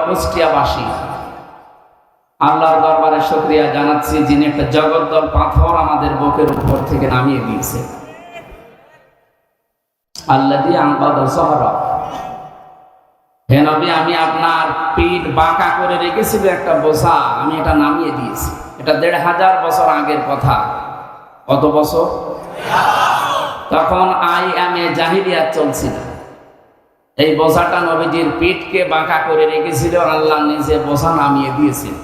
কুষ্টিয়াবাসী আল্লাহর দরবারে শুকরিয়া জানাচ্ছি, যিনি একটা জগদ্দল পাথর আমাদের বুকের উপর থেকে নামিয়ে দিয়েছে। আল্লাযী আনকাযা যাহরাক। হে নবী, আমি আপনার পিঠ বাঁকা করে রেখেছিল একটা বোঝা, আমি এটা নামিয়ে দিয়েছি। এটা ১৫০০ বছর আগের কথা। কত বছর? তখন আইয়ামে জাহিলিয়াত চলছিল। এই বোঝাটা নবীজির পিঠকে বাঁকা করে রেখেছিল, আল্লাহ নিজে বোঝা নামিয়ে দিয়েছিল।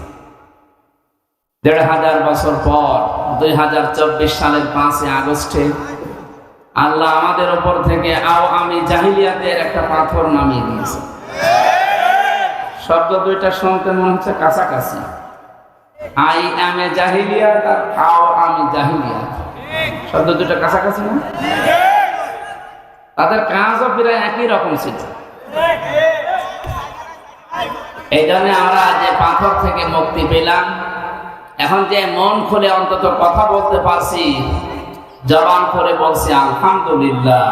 ১৫০০ বছর পর ২০২৪ সালের ৫ই আগস্টে আল্লাহ আমাদের উপর থেকে আমি জাহিলিয়াতের একটা পাথর নামিয়ে দিয়েছে। শব্দ দুইটা শুনতে মনে হচ্ছে কাছাকাছি। আই এম এ জাহিলিয়াত আর আমি জাহিলিয়াত, শব্দ দুইটা কাছাকাছি না? তাদের কাজও প্রায় একই রকম ছিল। এই জন্য আমরা যে পাথর থেকে মুক্তি পেলাম, এখন যে মন খুলে অন্তত কথা বলতে পারছি, জবান করে বলছি আলহামদুলিল্লাহ।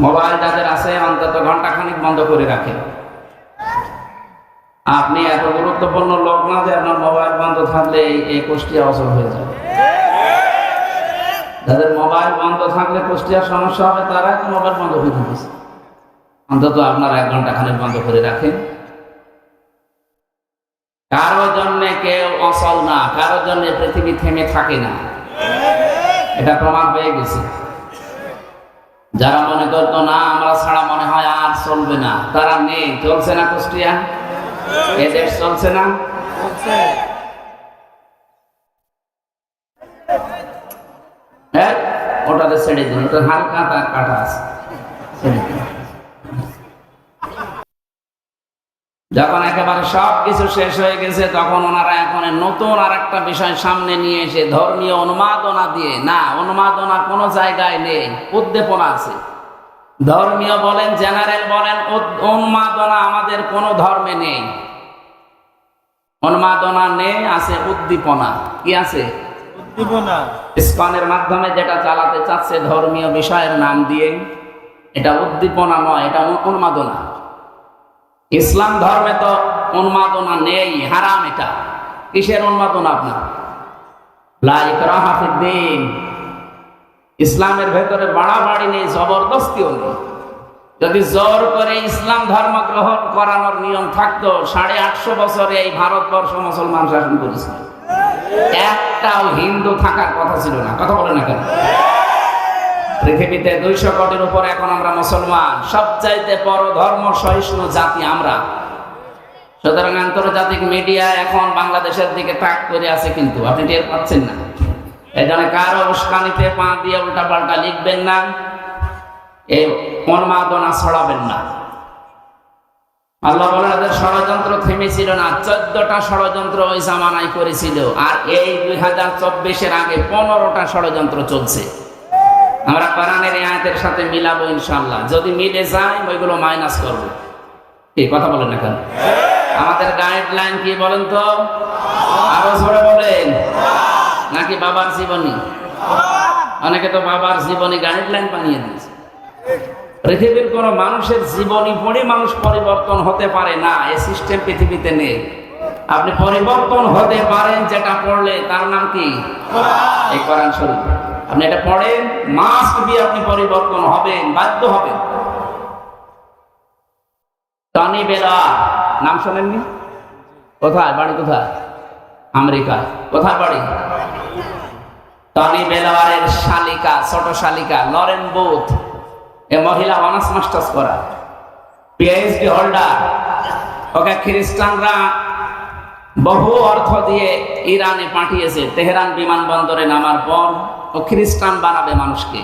মোবাইল যাদের আছে অন্তত ঘন্টাখানিক বন্ধ করে রাখেন। আপনি এত গুরুত্বপূর্ণ লোক না যে আপনার মোবাইল বন্ধ থাকলে এই কুষ্টিয়া অচল হয়ে যাবে। যাদের মোবাইল বন্ধ থাকলে কুষ্টিয়ার সমস্যা হবে, তারা তো মোবাইল বন্ধ করে দিচ্ছে। অন্তত আপনারা 1 ঘন্টা খানিক বন্ধ করে রাখেন। কারোর জন্য কেউ অচল না, কারোর জন্য পৃথিবী থেমে থাকে না, এটা প্রমাণ হয়ে গেছে। যারা মনে করতো না আমরা ছাড়া মনে হয় আর চলবে না, তারা নেই। চলছে না কুষ্টিয়া, এ দেশ চলছে না। হ্যাঁ, ওটাতে ছেড়ে দিন, ওটা হালকা তার কাটা আছে। যখন একেবারে সবকিছু শেষ হয়ে গেছে, তখন ওনারা এখন নতুন আর একটা বিষয় সামনে নিয়ে এসে ধর্মীয় উন্মাদনা দিয়ে, না উন্মাদনা কোনো জায়গায় নেই, উদ্দীপনা আছে। ধর্মীয় বলেন, জেনারেল বলেন, উন্মাদনা আমাদের কোনো ধর্মে নেই। উন্মাদনা নেই, আছে উদ্দীপনা। কি আছে? উদ্দীপনা। ইসকনের মাধ্যমে যেটা চালাতে চাচ্ছে ধর্মীয় বিষয়ের নাম দিয়ে, এটা উদ্দীপনা নয়, এটা উন্মাদনা। ইসলাম ধর্মে তো উন্মাদনা নেই, হারাম। এটা কিসের উন্মাদনা আপনার? লা ইকরাহা ফিদ্দীন। ইসলামের ভেতরে বাড়াবাড়ি নেই, জবরদস্তিও নেই। যদি জোর করে ইসলাম ধর্ম গ্রহণ করানোর নিয়ম থাকতো, 850 বছরে এই ভারতবর্ষ মুসলমান শাসন করেছিল, একটাও হিন্দু থাকার কথা ছিল না। কথা বলে না কেন? পৃথিবীতে 200 কোটির উপর এখন আমরা মুসলমান, সবচাইতে বড় ধর্ম সহিষ্ণু জাতি আমরা। সুতরাং আন্তর্জাতিক মিডিয়া এখন বাংলাদেশের দিকে তাক করে আছে, কিন্তু আপনি টের পাচ্ছেন না। এই জন্য কারো উস্কানিতে পা দিয়ে উল্টাপাল্টা লিখবেন না, এই উন্মাদনা ছড়াবেন না। আল্লাহ বলেন, এদের ষড়যন্ত্র থেমেছিল না। 14টা ষড়যন্ত্র ওই জামানায় করেছিল, আর এই 2024-এর আগে 15টা ষড়যন্ত্র চলছে। আমরা কোরআনের আয়াতের সাথে মিলাবো ইনশাআল্লাহ। যদি মিলে যায় ওইগুলো মাইনাস করবো। এই কথা বলেন না কেন? আমাদের গাইডলাইন কি বলেন তো? আরো জোরে বলেন। নাকি বাবার জীবনী? অনেকে তো বাবার জীবনী গাইডলাইন বানিয়ে দিয়েছে। পৃথিবীর কোন মানুষের জীবনী পড়ে মানুষ পরিবর্তন হতে পারে না, এই সিস্টেম পৃথিবীতে নেই। আপনি পরিবর্তন হতে পারেন যেটা পড়লে, তার নাম কি? এই কোরআন শরীফ। আপনি এটা পড়েন, মাস্ট বি আপনি পরিবর্তন হবেন, বাধ্য হবেন। টনি বেলার নাম শোনেননি? কোথায় বাড়ি? কোথায়? আমেরিকা। কোথায় বাড়ি? টনি বেলারের শালিকা, ছোট শালিকা লরেন বুথ, এ মহিলা অনার্স মাস্টার্স করা, পিএইচডি হোল্ডার। ওকে খ্রিস্টানরা বহু অর্থ দিয়ে ইরানে পাঠিয়েছে। তেহরান বিমানবন্দরে নামার পর ও খ্রিস্টান বানাবে মানুষকে।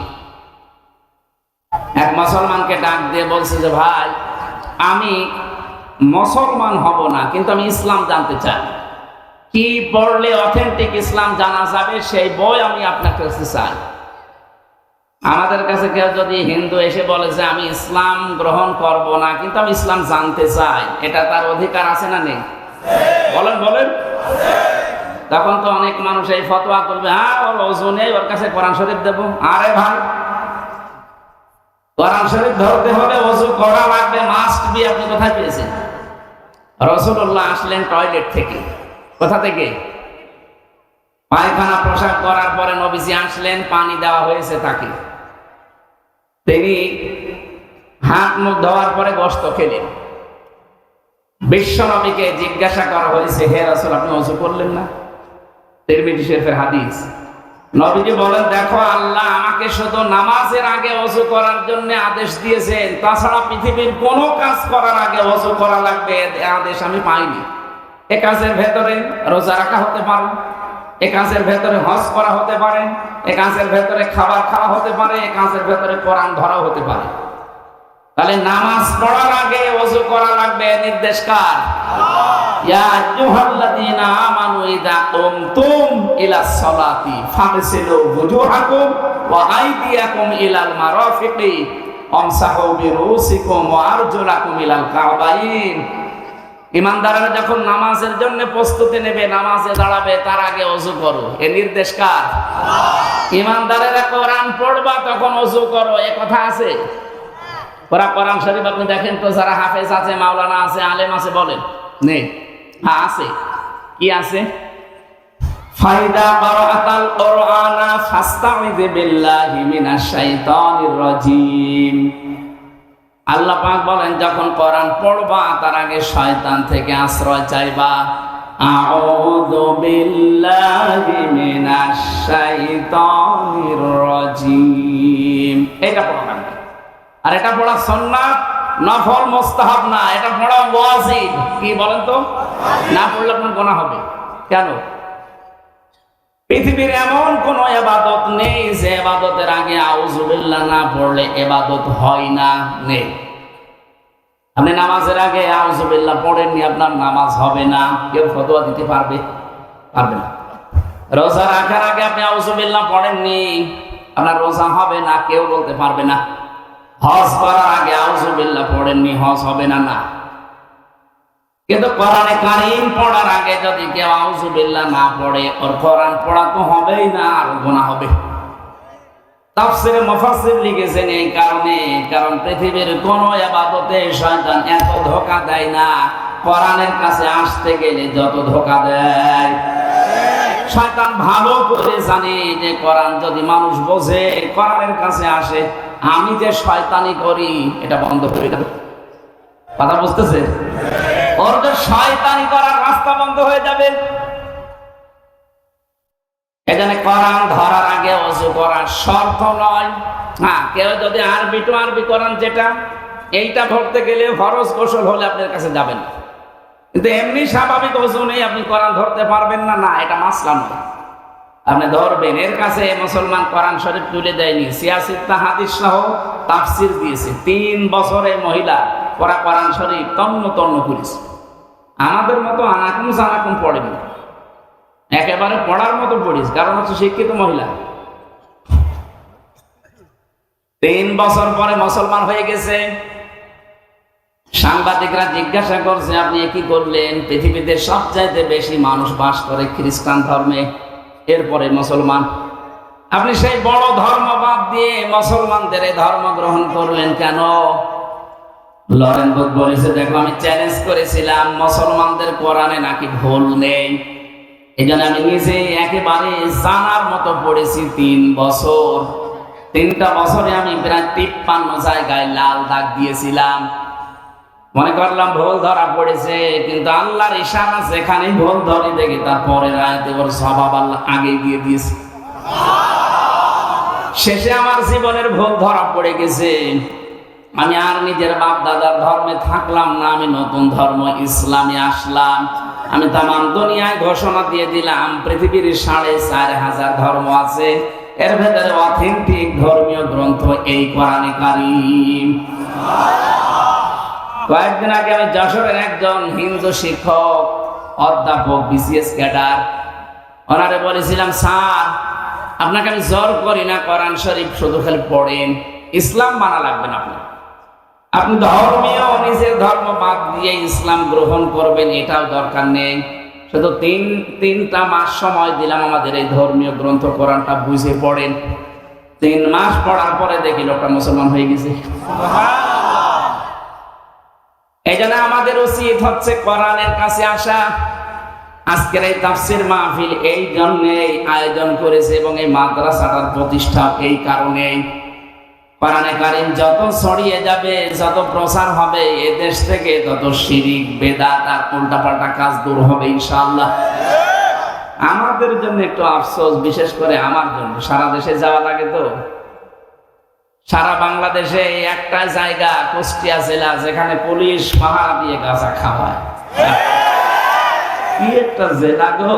এক মুসলমানকে ডাক দিয়ে বলছে যে, ভাই আমি মুসলমান হব না, কিন্তু আমি ইসলাম জানতে চাই। কি পড়লে অথেন্টিক ইসলাম জানা যাবে, সেই বই আমি আপনার কাছে চাই। আমাদের কাছে কেউ যদি হিন্দু এসে বলে যে আমি ইসলাম গ্রহণ করব না, কিন্তু আমি ইসলাম জানতে চাই, এটা তার অধিকার আছে না নেই? বলেন বলেন। তখন তো অনেক মানুষ এই ফতোয়া করবে, হ্যাঁ ওর ওযু নেই, ওর কাছে কোরআন শরীফ দেবো। আরে ভাই, কোরআন শরীফ ধরতে হলে ওযু করা লাগবে, মাস্ট তাসবিহ আপনি কোথায় পেয়েছেন? রাসূলুল্লাহ আসলেন টয়লেট থেকে। কোথা থেকে? পায়খানা প্রসাব করার পরে নবীজি আসলেন, পানি দেওয়া হয়েছে তাকে। তিনি হাত মুখ ধোয়ার পরে গোশত খেলেন। বিশ্ব নবীকে জিজ্ঞাসা করা হয়েছে, হে রাসূল আপনি ওযু করলেন না? তিরমিজি শরীফের হাদিস। নবীজি বলেন, দেখো আল্লাহ আমাকে শুধু নামাজের আগে ওযু করার জন্য আদেশ দিয়েছেন, তাছাড়া পৃথিবীর কোনো কাজ করার আগে ওযু করা লাগবে এ আদেশ আমি পাইনি। এ কাজের ভেতরে রোজা রাখা হতে পারে, এ কাজের ভেতরে হজ করা হতে পারে, এ কাজের ভেতরে খাবার খাওয়া হতে পারে, এ কাজের ভেতরে কোরআন ধরা হতে পারে। তাহলে নামাজ পড়ার আগে ওযু করা লাগবে, নির্দেশ কার? ইয়া আইয়ুহাল্লাযীনা আমানু ইযা কুমতুম ইলাস সালাতি ফাগসিলু ওয়ুজুহাকুম ওয়া আইদিয়াকুম ইলাল মারাফিকি ওয়ামসাহু বিরুসিকুম ওয়া আরজুলাকুম ইলাল কাবাইন। ইমানদাররা যখন নামাজের জন্য প্রস্তুতি নেবে, নামাজে দাঁড়াবে, তার আগে ওযু করো, এ নির্দেশ কার? ইমানদারেরা কোরআন পড়বা তখন ওযু করো, এ কথা আছে? ওরা কোরআন শরীফ আপনি দেখেন তো, যারা হাফেজ আছে, মাওলানা আছে, আলেম আছে, বলেন নেই? হ্যাঁ আছে। কি আছে? ফাইদা ক্বারাআতাল কুরআনা ফাস্তাইয বিল্লাহি মিনাশ শাইতানির রাজীম। আল্লাহ পাক বলেন, যখন কোরআন পড়বা তার আগে শয়তান থেকে আশ্রয় চাইবা। আউযু বিল্লাহি মিনাশ শাইতানির রাজীম, এটা পড়া লাগবে। আর এটা পড়া সুন্নাত, নফল, মুস্তাহাব না, এটা পড়া ওয়াজিব। কি বলেন তো? না পড়লে আপনার গুনাহ হবে। কেন? পৃথিবীর এমন কোন ইবাদত নেই যে ইবাদতের আগে আউযু বিল্লাহ না পড়লে ইবাদত হয় না, নেই। আপনি নামাজের আগে আউযু বিল্লাহ পড়েননি, আপনার নামাজ হবে না, কেউ ফতোয়া দিতে পারবে? পারবে না। রোজা রাখার আগে আপনি আউযু বিল্লাহ পড়েননি, আপনার রোজা হবে না, কেউ বলতে পারবে না। হজ করার আগে আউযু বিল্লাহ পড়েননি, হজ হবে না। না, কিন্তু কোরআনে কারীম পড়ার আগে যদি কেউ আউযু বিল্লাহ না পড়ে, ওর কোরআন পড়া তো হবেই না, আর গুনাহ হবে। তাফসীরে মুফাসসির লিখেছেন এই কারণে, কারণ পৃথিবীর কোন ইবাদতে শয়তান এত ধোঁকা দেয় না, কোরআনের কাছে আসতে গেলে যত ধোঁকা দেয়। শয়তান ভালো করে জানে যে কোরআন যদি মানুষ বোঝে, কোরআনের কাছে আসে, আমি যে শয়তানি করি এটা বন্ধ করে দেবে। কথা বুঝতেছে? ওর যে শয়তানি করার রাস্তা বন্ধ হয়ে যাবে। এখানে কোরআন ধরার আগে ওযু করার শর্ত নয়। হ্যাঁ, কেউ যদি আরবি টু আরবি কোরআন যেটা, এইটা ধরতে গেলে ফরজ গোসল হলে আপনার কাছে যাবেন না, কিন্তু এমনি স্বাভাবিক ওযু নেই, আপনি কোরআন ধরতে পারবেন না। না, এটা মাসলা নয়, আপনি ধরবেন। এর কাছে মুসলমান কোরআন শরীফ তুলে দেয়নি, সিয়াসিত্তা হাদিস সহ তাফসীর দিয়েছে। 3 বছরে মহিলা ওরা কোরআন শরীফ তন্ন তন্ন করেছে। আমাদের মতো আনাকুম জানাকুম পড়েনি, একেবারে পড়ার মতো পড়িস, কারণ হচ্ছে শিক্ষিত মহিলা। 3 বছর পরে মুসলমান হয়ে গেছে। সাংবাদিকরা জিজ্ঞাসা করছে, আপনি কি করলেন? পৃথিবীতে সবচাইতে বেশি মানুষ বাস করে খ্রিস্টান ধর্মে, এরপরে মুসলমান। আপনি সেই বড় ধর্ম বাদ দিয়ে মুসলমানদের এই ধর্ম গ্রহণ করলেন কেন? লরেন বুক বলেছে, দেখো আমি চ্যালেঞ্জ করেছিলাম মুসলমানদের কোরআনে নাকি ভুল নেই, এই জন্য আমি নিজে একেবারে জানার মতো পড়েছি 3 বছর। 3টা বছরে আমি প্রায় 53 জায়গায় লাল দাগ দিয়েছিলাম। মনে করলাম ভুল ধরা পড়েছে, কিন্তু আল্লাহর ইশারা যেখানে ভুল ধরে দেখি তারপরের আয়াতে ওর স্বভাব আল্লাহ আগে দিয়ে দিয়েছে। শেষে আমার জীবনের ভুল ধরা পড়ে গেছে। আমি আর নিজের বাপ দাদার ধর্মে থাকলাম না, আমি নতুন ধর্ম ইসলামে আসলাম। আমি তামাম দুনিয়ায় ঘোষণা দিয়ে দিলাম, পৃথিবীর 4,500 ধর্ম আছে, এর ভেতরে অথেন্টিক ধর্মীয় গ্রন্থ এই কোরআনে কারীম। কয়েকদিন আগে আমি যশোরের একজন হিন্দু শিক্ষক, অধ্যাপক, বিসিএস ক্যাডার, ওনারে বলেছিলাম, স্যার আপনাকে আমি জোর করি না, কোরআন শরীফ শুধু খালি পড়েন, ইসলাম মানা লাগবে না আপনার। আপনি ধর্মীয় নিজের ধর্ম বাদ দিয়ে ইসলাম গ্রহণ করবেন, এটাও দরকার নেই। শুধু 3টা মাস সময় দিলাম, আমাদের এই ধর্মীয় গ্রন্থ কোরআনটা বুঝে পড়েন। 3 মাস পড়ার পরে দেখি লোকটা মুসলমান হয়ে গেছে। এই জন্য আমাদের উচিত হচ্ছে কোরআনের কাছে আসা। আজকের এই তাফসীর মাহফিল এই জন্যই আয়োজন করেছে এবং এই মাদ্রাসাটার প্রতিষ্ঠা এই কারণেই। কোরআনে কারীম যত ছড়িয়ে যাবে, যত প্রচার হবে এ দেশ থেকে, তত শিরিক বেদাত আর উল্টাপাল্টা কাজ দূর হবে ইনশাআল্লাহ। আমাদের জন্য একটু আফসোস, বিশেষ করে আমার জন্য, সারা দেশে যাওয়া লাগে তো। সারা বাংলাদেশে একটা জায়গা কুষ্টিয়া জেলা যেখানে পুলিশ পাহারা দিয়ে গাঁজা খাওয়ায়। কি একটা জেলা গো।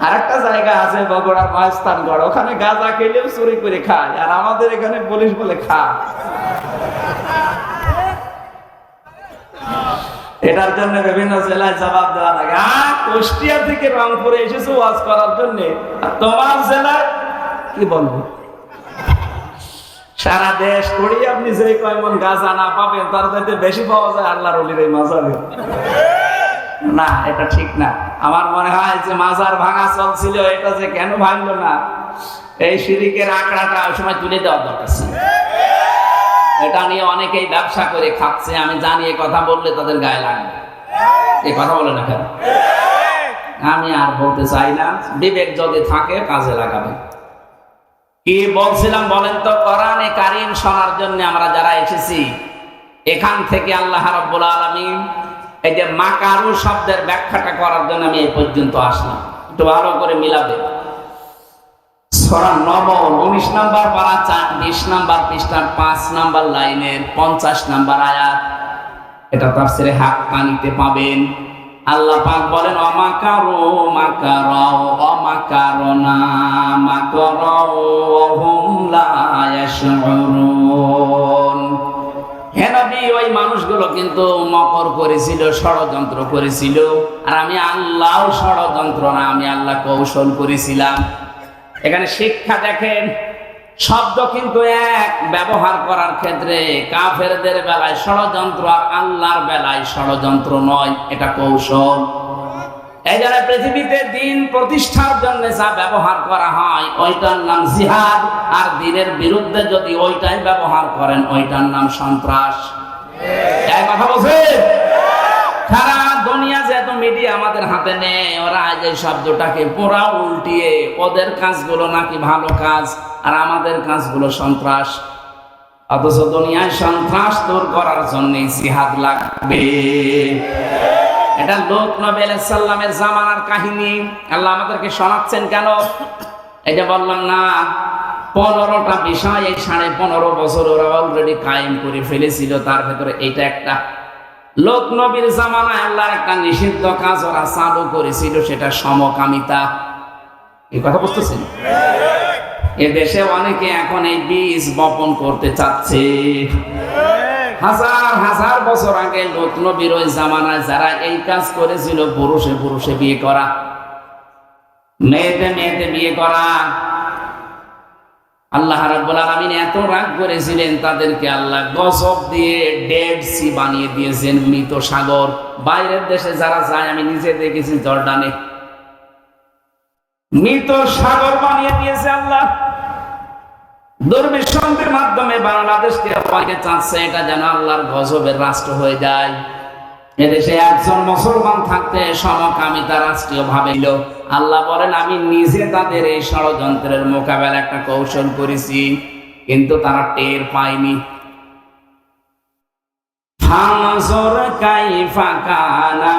আর একটা জায়গা আছে বগুড়ার মহেস্থানগড়, ওখানে গাঁজা খেলেও চুরি করে খায়, আর আমাদের এখানে পুলিশ বলে খা। এটার জন্য বিভিন্ন জেলায় জবাব দেওয়া লাগে। কুষ্টিয়া থেকে রংপুরে এসেছো ওয়াজ করার জন্য, আর তোমার জেলায় কি বলবো? সারা দেশ করি আপনি যে কয়মন গাঁজা না পাবেন তার চাইতে বেশি পাওয়া যায় আল্লাহর ওলির এই মাজারে। না, এটা ঠিক না। আমার মনে হয় যে মাজার ভাঙা চলছিল, এটা যে কেন ভাঙলো না, এই শিরিকের আঁকড়াটা ওই সময় তুলে দেওয়া দরকার ছিল। এটা নিয়ে অনেকেই ব্যবসা করে খাচ্ছে, আমি জানি। এই কথা বললে তাদের গায়ে লাগবে। এই কথা বলে না কেন? আমি আর বলতে চাই না, বিবেক যদি থাকে কাজে লাগাবে। কি বলছিলাম বলেন তো? কোরআনে কারীম শোনার জন্য আমরা যারা এসেছি, এখান থেকে আল্লাহ রাব্বুল আলামিন এই যে মাকারু শব্দের ব্যাখ্যাটা করার জন্য আমি এই পর্যন্ত আসলাম। একটু ভালো করে মিলাবে। সূরা নমল 19 নম্বর পারা 20 নম্বর পৃষ্ঠার 5 নম্বর লাইনের 50 নম্বর আয়াত। এটা তাফসীরে হাক্কানিতে পাবেন। আল্লাহ পাক বলেন, অমাকারু মাকারাও অমাকারনা মাকারাও ওয়া হুম লা ইয়াশউরুন। হে নবী, ওই মানুষগুলো কিন্তু মকর করেছিল, ষড়যন্ত্র করেছিল, আর আমি আল্লাহ ষড়যন্ত্র না, আমি আল্লাহ কৌশল করেছিলাম। এখানে শিক্ষা দেখেন, শব্দ কিন্তু এক, ব্যবহার করার ক্ষেত্রে কাফেরদের বেলায় ষড়যন্ত্র আর আল্লাহর বেলায় ষড়যন্ত্র নয়, এটা কৌশল। এই জন্য পৃথিবীতে দিন প্রতিষ্ঠার জন্য যা ব্যবহার করা হয় ওইটার নাম জিহাদ, আর দিনের বিরুদ্ধে যদি ওইটাই ব্যবহার করেন ওইটার নাম সন্ত্রাস। এই কথা বলছেন? সারা দুনিয়া যেহেতু মিডিয়া আমাদের হাতে নেই, ওরা আজ এই শব্দটাকে পুরা উল্টিয়ে ওদের কাজগুলো নাকি ভালো কাজ আর আমাদের কাজগুলো সন্ত্রাস। অথচ দুনিয়ায় সন্ত্রাস দূর করার জন্য জিহাদ লাগবে। এটা লোক নবী আলাইহিস সালামের জামানার কাহিনী আল্লাহ আমাদেরকে শোনাচ্ছেন কেন? এটা বললাম না, 15টা বিষয় এই 15.5 বছর ওরা অলরেডি কায়েম করে ফেলেছিল। তার ভেতরে এটা একটা। লোক নবীর জামানায় আল্লাহর একটা নিষিদ্ধ কাজ ওরা চালু করেছিল, সেটা সমকামিতা। এই কথা বুঝতেছেন? এ দেশে অনেকে এখন এই বীজ বপন করতে চাচ্ছে। হাজার হাজার বছর আগে লোক নবীর ওই জামানায় যারা এই কাজ করেছিল, পুরুষে পুরুষে বিয়ে করা, মেয়েতে মেয়েতে বিয়ে করা, আল্লাহ রাব্বুল আলামিন এত রাগ করেছিলেন তাদেরকে, আল্লাহ গজব দিয়ে ডেড সি বানিয়ে দিয়েছেন, মৃত সাগর। বাইরের দেশে যারা যায়, আমি নিজে দেখেছি জর্ডানে, মৃত সাগর বানিয়ে দিয়েছে আল্লাহ। দুর্বিসন্ধির মাধ্যমে বাংলাদেশকে পাইতে চাচ্ছে, এটা যেন আল্লাহর গজবের রাষ্ট্র হয়ে যায়। এদেশে একজন মুসলমান থাকতে সমকামিতা রাষ্ট্রীয় ভাবে। আল্লাহ বলেন, আমি নিজে তাদের এই ষড়যন্ত্রের মোকাবেলা একটা কৌশল করেছি, কিন্তু তারা টের পায়নি। ফানজুর কাইফা কানা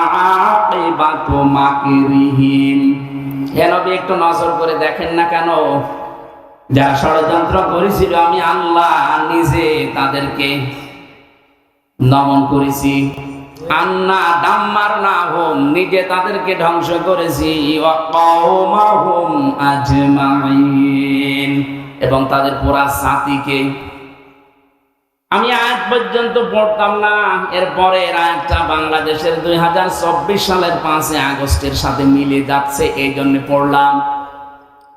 আকিবাতু মাকরিহিম। হে নবী, একটু নজর করে দেখেন না কেন? যারা ষড়যন্ত্র করেছিল আমি আল্লাহ নিজে তাদেরকে দমন করেছি। আন্না দাম্মারনাহুম, নিজে তাদেরকে ধ্বংস করেছি। ওয়া কওমাহুম আজমাইন, এবং তাদের পুরা জাতিকে। আমি আজ পর্যন্ত পড়তাম না, এরপরে আয়াতটা বাংলাদেশের 2024 সালের 5 আগস্টের সাথে মিলে যাচ্ছে, এই জন্য পড়লাম।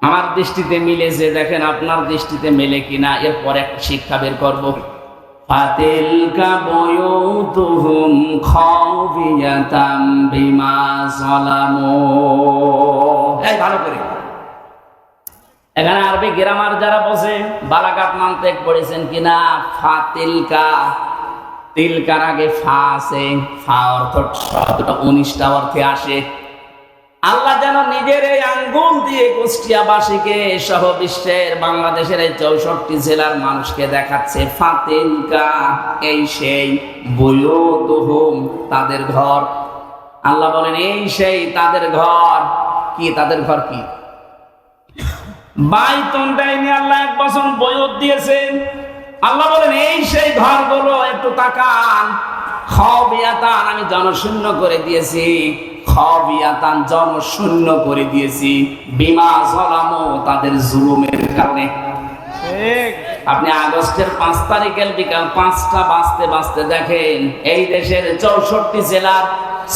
আমার দৃষ্টিতে মিলেছে, দেখেন আপনার দৃষ্টিতে মেলে কিনা। এরপর একটা শিক্ষা বের করব। ফাতিলকা বুয়ুতুহুম খাওফিয়াতাম বিমা যালামু। এই ভালো করে, এখানে আরবি গ্রামার যারা বসে, বালাগাত মানতেক পড়েছেন কিনা? ফাতিলকা, তিলকার আগে ফা আছে, ফা অর্থ শব্দটা 19টা অর্থে আসে। আল্লাহ যেন নিজের এই আঙ্গুল দিয়ে কুষ্টিয়াবাসীকে সহ বিশ্বের বাংলাদেশের এই 64 জেলার মানুষকে দেখাচ্ছে, ফাতিলকা এই সেই বুয়ুতুহুম তাদের ঘর। আল্লাহ বলেন এই সেই তাদের ঘর। কি তাদের ঘর? কি বাইতুন দেয়নি আল্লাহ, এক বছর বয়ত দিয়েছেন। আল্লাহ বলেন এই সেই ঘরগুলো, একটু তাকান। খাবিয়াতান আমি জনশূন্য করে দিয়েছি, খাবিয়াতান জনশূন্য করে দিয়েছি, বিমা যালামু তাদের জুলুমের কারণে। আপনি আগস্টের 5 তারিখের বিকাল 5টা বাজতে দেখেন এই দেশের 64 জেলার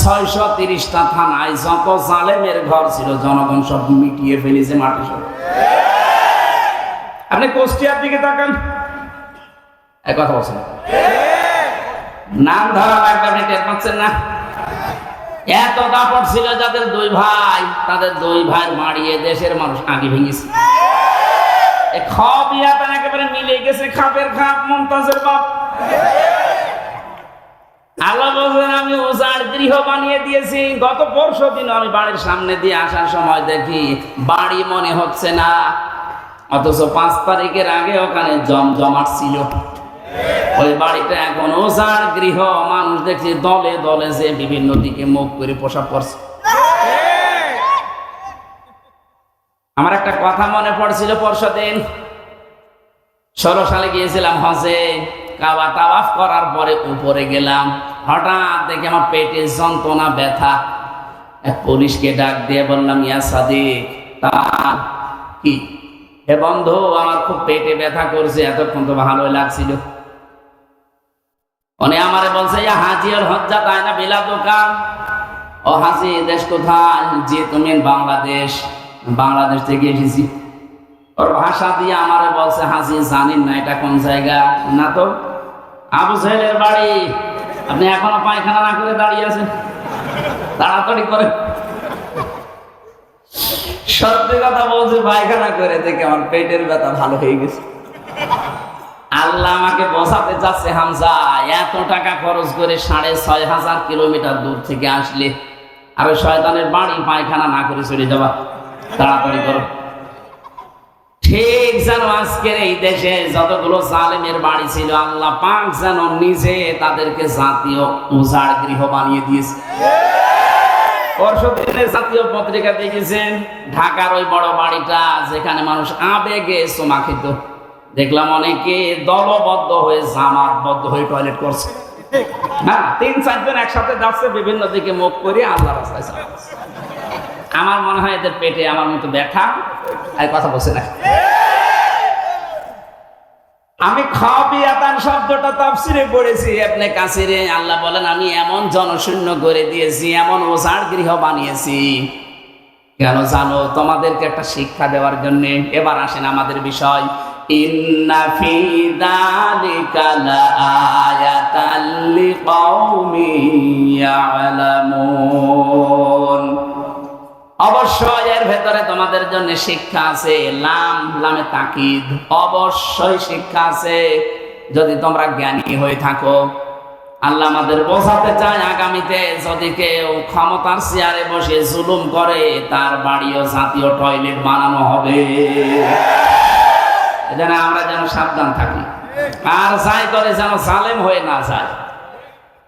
630টা থানায় যত জালেমের ঘর ছিল জনগণ সব মিটিয়ে ফেলেছে মাটি সব। আপনি কুষ্টিয়ার দিকে তাকান, এক কথা বলছেন, নাম ধরা লাগবে, আপনি টের পাচ্ছেন না? এত দাপট ছিল যাদের 2 ভাই, তাদের 2 ভাই মারিয়ে দেশের মানুষ আগে ভেঙেছে। খাবিয়াতান একেবারে মিলে গেছে, খাপের খাপ মুমতাজের বাপ। আল্লাহ বলেন আমি উজাড় গৃহ বানিয়ে দিয়েছি। গত পরশু দিন আমি বাড়ির সামনে দিয়ে আসার সময় দেখি বাড়ি মনে হচ্ছে না, অথচ 5 তারিখের আগে ওখানে জমজমাট ছিল। ওই বাড়িটা এখন উজাড় গৃহ, মানুষ দেখছি দলে দলে যে বিভিন্ন দিকে মুখ করে পোশাক করছে। আমার একটা কথা মনে পড়ছিল, পরশু দিন 16 সালে গিয়েছিলাম হজে। কাবা তাওয়াফ করার পরে উপরে গেলাম, হঠাৎ দেখে আমার পেটে যন্ত্রণা, ব্যথা। এক পুলিশকে ডাক দিয়ে বললাম, ইয়া সাদিক, তা কি? হে বন্ধু, আমার খুব পেটে ব্যথা করছে, এতক্ষণ তো ভালোই লাগছিল। উনি আমারে বলছে, ইয়া হাজি আর হজ্জা তাই না বিলা দোকান। ও হাজি, দেশ কোথায়? জি তুমি বাংলাদেশ। বাংলাদেশ থেকে এসেছি। ওর ভাষা দিয়ে আমারে বলছে, হাজি জানেন না এটা কোন জায়গা? না তো। আবু জাহেলের বাড়ি। আপনি এখনো পায়খানা না করে দাঁড়িয়ে আছেন, তাড়াতাড়ি করে। সত্যি কথা বলছে, পায়খানা করে দেখে আমার পেটের ব্যথা ভালো হয়ে গেছে। আল্লাহ আমাকে বোঝাতে চাচ্ছে, হামজা এত টাকা খরচ করে 6500 কিলোমিটার দূর থেকে আসলে আর ওই শয়তানের বাড়ি পায়খানা না করে চলে যাবা, তাড়াতাড়ি করো। ঠিক যেন আজকের এই দেশে যতগুলো জালেমের বাড়ি ছিল, আল্লাহ পাক যেন নিজে তাদেরকে জাতীয় উজাড় গৃহ বানিয়ে দিয়েছে। পরশুদিনের জাতীয় পত্রিকা দেখেছেন ঢাকার ওই বড় বাড়িটা যেখানে মানুষ আবেগে চুমা খেত, দেখলাম অনেকে দলবদ্ধ হয়ে জামাতবদ্ধ হয়ে টয়লেট করছে। হ্যাঁ, 3-4 জন একসাথে যাচ্ছে, বিভিন্ন দিকে মুখ করে আল্লাহ রাস্তায় চালাচ্ছে। আমার মনে হয় এদের পেটে আমার মতো ব্যথা, আর কথা বলছে না। আমি খাবিয়াতান শব্দটা তাফসিরে পড়েছি ইবনে কাসিরে। আল্লাহ বলেন আমি এমন জনশূন্য করে দিয়েছি, এমন উজাড় গৃহ বানিয়েছি। কেন জানো? তোমাদেরকে একটা শিক্ষা দেওয়ার জন্য। এবার আসেন আমাদের বিষয়। ইন্না ফি যালিকা লাআয়াতাল লিকাউমিন ইয়ালামুন। অবশ্যই এর ভেতরে তোমাদের জন্য শিক্ষা আছে। লাম লামে তাকিদ, অবশ্যই শিক্ষা আছে যদি তোমরা জ্ঞানী হয়ে থাকো। আল্লাহ আমাদের বোঝাতে চায়, আগামীতে যদি কেউ ক্ষমতার চেয়ারে বসে জুলুম করে তার বাড়িও জাতীয় টয়লেট বানানো হবে। যেন আমরা যেন সাবধান থাকি, আর যাই করে যেন জালেম হয়ে না যায়।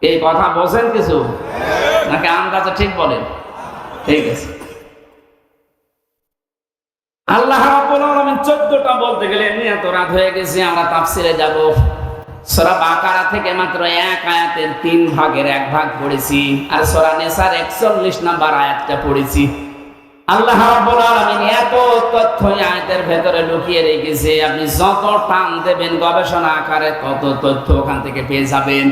এই কথা বোঝেন কিছু নাকি আন্দাজে ঠিক বলেন? ঠিক আছে। আল্লাহ রাব্বুল আলামিন 14টা বলতে গেলে এমনি এত রাত হয়ে গেছে, আমরা তাফসিরে যাব। সূরা বাকারা থেকে মাত্র 1 আয়াতের 3 ভাগের 1 ভাগ পড়েছি, আর সূরা নিসার 41 নম্বর আয়াতটা পড়েছি। আল্লাহ রাব্বুল আলামিন এত তথ্য আয়াতের ভেতরে লুকিয়ে রেখেছে, আপনি যত টান দেবেন গবেষণা আকারে তত তথ্য ওখান থেকে পেয়ে যাবেন।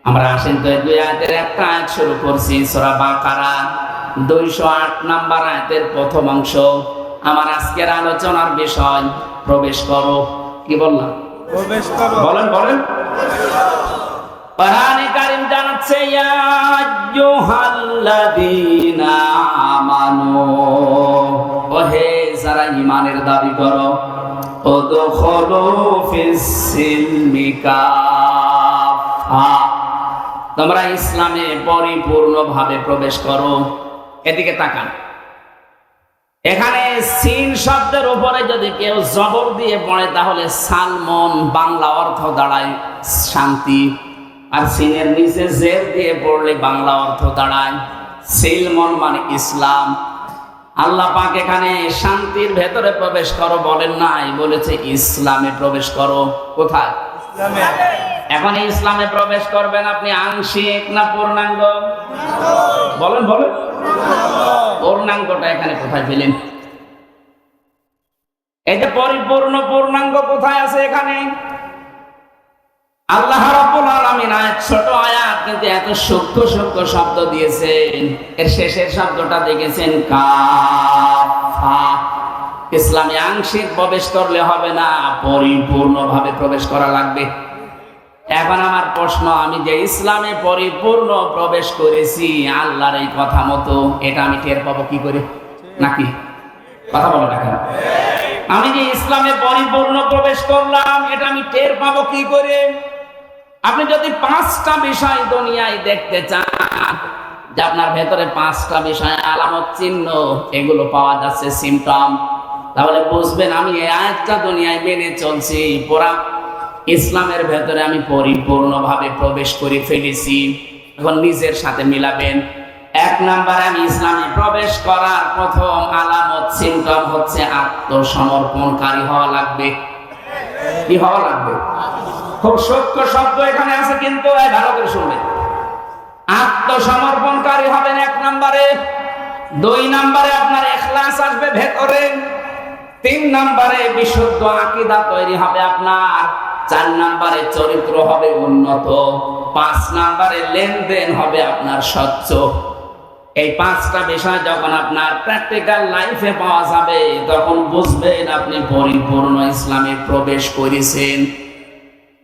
আমরা আসেন তো 2 আয়াতের একটা আয়াত শুরু করছি, সূরা বাকারা 208 নম্বর আয়াতের প্রথম অংশ। আমার আজকের আলোচনার বিষয় প্রবেশ করো। কি বললাম? প্রবেশ করো। বলেন বলেন। কোরআনে কারীম জানাচ্ছে, ইয়া আইয়ুহাল্লাযীনা আমানু, ওহে যারা ঈমানের দাবি করো, উদখুলু ফিস সিলমি কাফা, তোমরা ইসলামে পরিপূর্ণভাবে প্রবেশ করো। এদিকে তাকান, এখানে সিন শব্দের উপরে যদি কেউ জবর দিয়ে পড়ে তাহলে সালমন বাংলা অর্থ দাঁড়ায় শান্তি, আর সিনের নিচে জের দিয়ে পড়লে বাংলা অর্থ দাঁড়ায় সিলমন মানে ইসলাম। আল্লাহ পাক এখানে শান্তির ভেতরে প্রবেশ করো বলেন নাই, বলেছে ইসলামে প্রবেশ করো। কোথায়? এখন ইসলামে প্রবেশ করবেন আপনি আংশিক না পূর্ণাঙ্গ? বলেন বলেন, পূর্ণাঙ্গটা এখানে কোথায় পেলেন? এই যে পরিপূর্ণ পূর্ণাঙ্গ কোথায় আছে এখানে? আল্লাহ রাব্বুল আলামিন আয়াত, ছোট আয়াত কিন্তু এত সূক্ষ্ম সূক্ষ্ম শব্দ দিয়েছেন। এর শেষের শব্দটা দেখেছেন কাফা। ইসলামে আংশিক প্রবেশ করলে হবে না, পরিপূর্ণভাবে প্রবেশ করা লাগবে। এখন আমার প্রশ্ন, আমি যে ইসলামে পরিপূর্ণ প্রবেশ করেছি আল্লাহর এই কথা মতো, এটা আমি টের পাবো কি করে? নাকি কথা বলো না কেন? আমি যে ইসলামে পরিপূর্ণ প্রবেশ করলাম এটা আমি টের পাবো কি করে? আপনি যদি 5টা বিষয় দুনিয়ায় দেখতে চান যে আপনার ভেতরে 5টা বিষয় আলামত চিহ্ন এগুলো পাওয়া যাচ্ছে সিমটম, তাহলে বুঝবেন আমি এই আয়াতটা দুনিয়ায় মেনে চলছি, পুরা ইসলামের ভেতরে আমি পরিপূর্ণভাবে প্রবেশ করে ফেলেছি। এখন নিজের সাথে মিলাবেন। 1 নম্বরে আমি ইসলামে প্রবেশ করার প্রথম আলামত সিমটম হচ্ছে আত্মসমর্পণকারী হওয়া লাগবে। কি হওয়া লাগবে? খুব সূক্ষ্ম শব্দ এখানে আছে কিন্তু ভালো করে শুনবেন। আত্মসমর্পণকারী হবেন 1 নম্বরে। 2 নম্বরে আপনার ইখলাস আসবে ভেতরে। 3 নম্বরে বিশুদ্ধ আকীদা তৈরি হবে আপনার। 4 নম্বরে চরিত্র হবে উন্নত। 5 নম্বরে লেনদেন হবে আপনার স্বচ্ছ। এই 5টা বিষয় যখন আপনার প্র্যাকটিক্যাল লাইফে পাওয়া যাবে তখন বুঝবেন আপনি পরিপূর্ণ ইসলামে প্রবেশ করেছেন।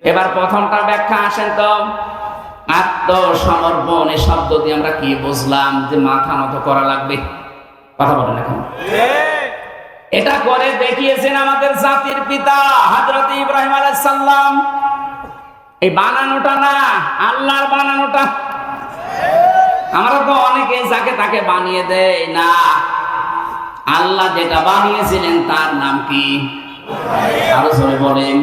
এবার প্রথমটা ব্যাখ্যা আসেন তো। আত্মসমর্পণ এই শব্দ দিয়ে আমরা কি বুঝলাম? যে মাথা নত করা লাগবে। কথা বলেন এখন। এটা করে দেখিয়েছেন আমাদের জাতির পিতা হযরত ইব্রাহিম আলাইহিস সালাম। এই বানানোটা না, আল্লাহর বানানোটা। আমরা তো অনেকে যাকে তাকে বানিয়ে দেয় না, আল্লাহ যেটা বানিয়েছিলেন তার নাম কি? আরো জোরে বলেন।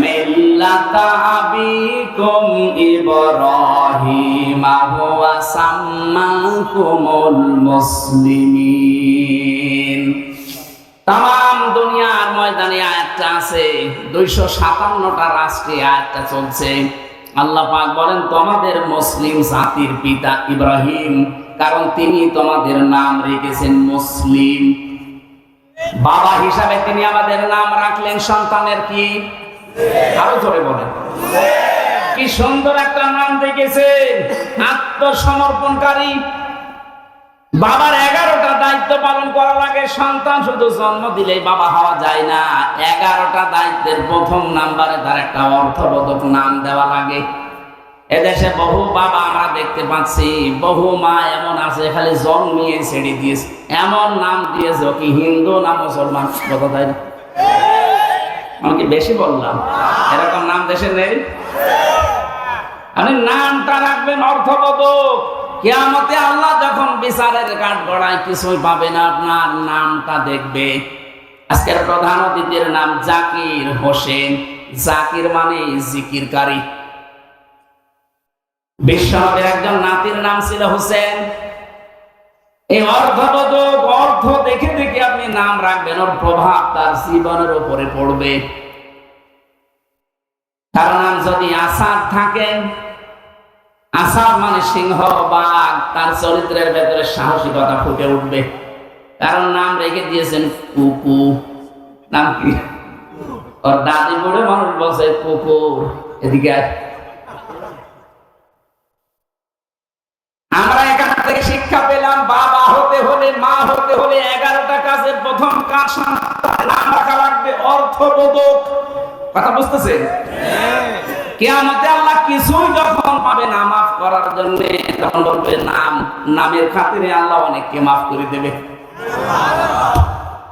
মিল্লাতা আবিকুম ইব্রাহিম ওয়া সাম্মাকুমুল মুসলিমিন। তাম দুনিয়ার ময়দানে আয়াতটা আছে, 257টা রাষ্ট্রে আয়াতটা চলছে। আল্লাহ পাক বলেন তোমাদের মুসলিম জাতির পিতা ইব্রাহিম, কারণ তিনি তোমাদের নাম রেখেছেন মুসলিম। বাবা হিসাবে তিনি আমাদের নাম রাখলেন সন্তানের কি? আরো জোরে বলেন। কি সুন্দর একটা নাম রেখেছেন, আত্মসমর্পণকারী। বাবার 11টা দায়িত্ব পালন করা লাগে। সন্তান শুধু জন্ম দিলেই বাবা হওয়া যায় না, 11টা দায়িত্বের প্রথম নাম্বারে তার একটা অর্থবোধক নাম দেওয়া লাগে। এদেশে বহু বাবা আমরা দেখতে পাচ্ছি, বহু মা এমন আছে খালি জন্মিয়ে ছেড়ে দিয়েছে, এমন নাম দিয়েছে কি হিন্দু না মুসলমান। কথা তাই না? আমি কি বেশি বললাম? এরকম নাম দেশে নেই। আপনি নামটা রাখবেন অর্থবোধক। কিয়ামতে আল্লাহ যখন বিচারের কাঠ গড়ায় কিছুই পাবে না, আপনার নামটা দেখবে। আজকের প্রধান অতিথির নাম জাকির হোসেন। জাকির মানে জিকিরকারী। বিশ্বনবীর একজন নাতির নাম ছিল হোসেন। এই অর্থবোধক অর্থ দেখে দেখে আপনি নাম রাখবেন, ওর প্রভাব তার জীবনের উপরে পড়বে। তার নাম যদি আসাদ থাকে, আসাদ মানে সিংহ বাঘ, তার চরিত্রের ভেতরে সাহসিকতা ফুটে উঠবে। কারণ নাম রেখে দিয়েছেন কুকু। নাম কি? ওর দাদি বুড়ো মানুষ বলছে কুকুর। এদিকে আমরা এখান থেকে শিক্ষা পেলাম, বাবা হতে হলে মা হতে হলে 11টা কাজের প্রথম কাজ নাম রাখা লাগবে অর্থবোধক। কথা বুঝতেছেন? কিয়ামতে আল্লাহ কিছুই যখন পাবে না মাফ করার জন্য, তখন বলবে নাম। নামের খাতিরে আল্লাহ অনেককে মাফ করে দেবে।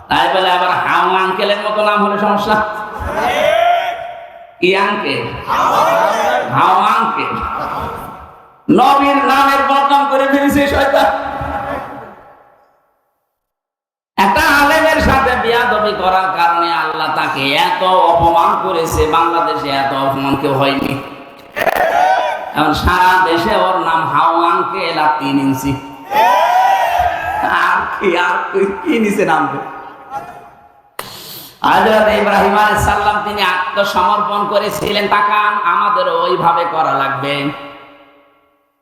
তাই বলে আবার হাও আঙ্কেলের মতো নাম হলে সমস্যা। কি আঙ্কেল? হাও আঙ্কেল। নবীর নামের বদনাম করে ফেলেছে শয়তান। একটা আলেমের সাথে বিয়াদবি করার কারণে আল্লাহ তাকে এত অপমান করেছে, বাংলাদেশে এত অপমান কেউ হয়নি। এখন সারা দেশে ওর নাম হাওয়ানকে 3 ইঞ্চি। আর কি নিচে নামবে? হযরত ইব্রাহিম আলাইহিস সালাম তিনি আত্মসমর্পণ করেছিলেন। তাকান, আমাদের ওইভাবে করা লাগবে।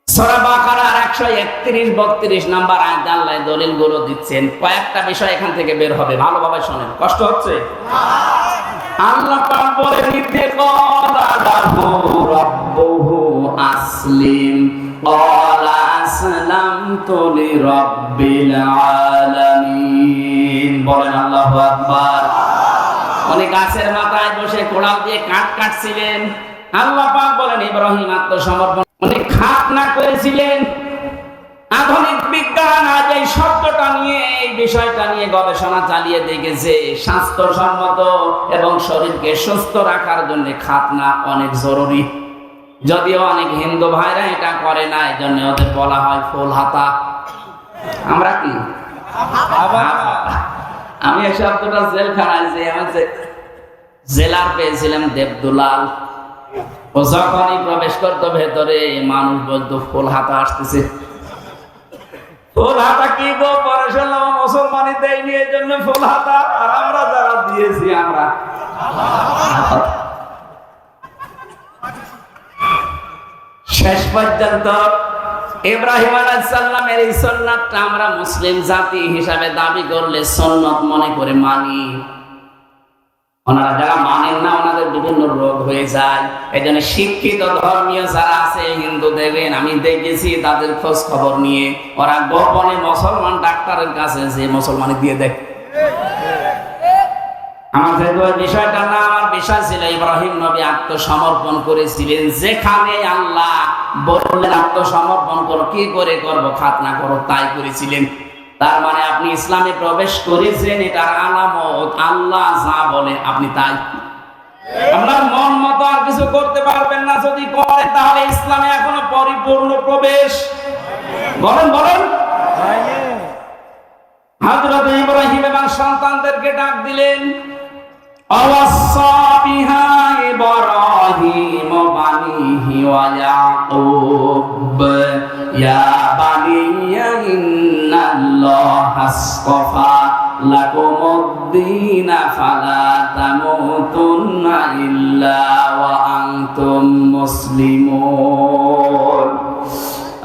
সূরা বাকারার 131-32 নাম্বার আয়াত আল্লাহ দলিলগুলো দিচ্ছেন। কয়েকটা বিষয় এখান থেকে বের হবে, ভালোভাবে শুনেন। কষ্ট হচ্ছে? আল্লাহ পাক বলেন, "ইতে ক্বালা লাহু রাব্বুহু আসলিম ক্বালা আসলামতু লিরাব্বিল আলামিন।" বলেন আল্লাহু আকবার। উনি গাছের মাথায় বসে কোড়াল দিয়ে কাঠ কাটছিলেন। আল্লাহ পাক বলেন, ইব্রাহিম আত্মসমর্পণ, উনি খাতনা করেছিলেন। আধুনিক বিজ্ঞান আজ এই শব্দটা নিয়ে, এই বিষয়টা নিয়ে গবেষণা চালিয়ে দেখেছে, স্বাস্থ্যসম্মত এবং শরীরকে সুস্থ রাখার জন্য খাতনা অনেক জরুরি। যদিও অনেক হিন্দু ভাইরা এটা করে না, এই জন্য ওদের বলা হয় ফুল হাতা। আমরা কি আমি এই শব্দটা জেলখানায় যে আমার জেলার পেয়েছিলাম দেবদুলাল, ও যখনই প্রবেশ করতো ভেতরে মানুষ বলতো ফুল হাতা আসতেছে। ফুল হাতা কি গো? পরে শুনলাম মুসলমানই দেয়নি, এই জন্য ফুল হাতা। আর আমরা যারা দিয়েছি আমরা শেষ পর্যন্ত ইব্রাহিম আলাইহিস সালামের এই সুন্নাতটা আমরা মুসলিম জাতি হিসাবে দাবি করলে সুন্নাত মনে করে মানি। ওনারা যারা মানেন না, ওনাদের বিভিন্ন রোগ হয়ে যায়। এই জন্য শিক্ষিত ধর্মীয় যারা আছে হিন্দু, দেখবেন আমি দেখেছি তাদের খোঁজ খবর নিয়ে ওরা গোপনে মুসলমান ডাক্তারের কাছে যে মুসলমানি দিয়ে দেয়। আমাদের বিষয়টা না, আমার বিষয় ছিল ইব্রাহিম নবী আত্মসমর্পণ করেছিলেন। যেখানে আল্লাহ বললেন আত্মসমর্পণ করো, কি করে করবো? খাতনা করো, তাই করেছিলেন। তার মানে আপনি ইসলামে প্রবেশ করেছেন, এটার আলামত আল্লাহ যা বলে আপনি তাই। আপনার মন মতো আর কিছু করতে পারবেন না। যদি করেন তাহলে ইসলামে এখনো পরিপূর্ণ প্রবেশ। বলেন বলেন। হযরত ইব্রাহিম এবং সন্তানদেরকে ডাক দিলেন, আওয়াসা বিহা ইব্রাহিম বানিহি ওয়া ইয়াকুব ইয়া বানিয়া ইন্নাল্লাহা আসতাফা লাকুমুদ-দীন ফালা তামুতুন্না ইল্লা ওয়া আনতুম মুসলিমুন।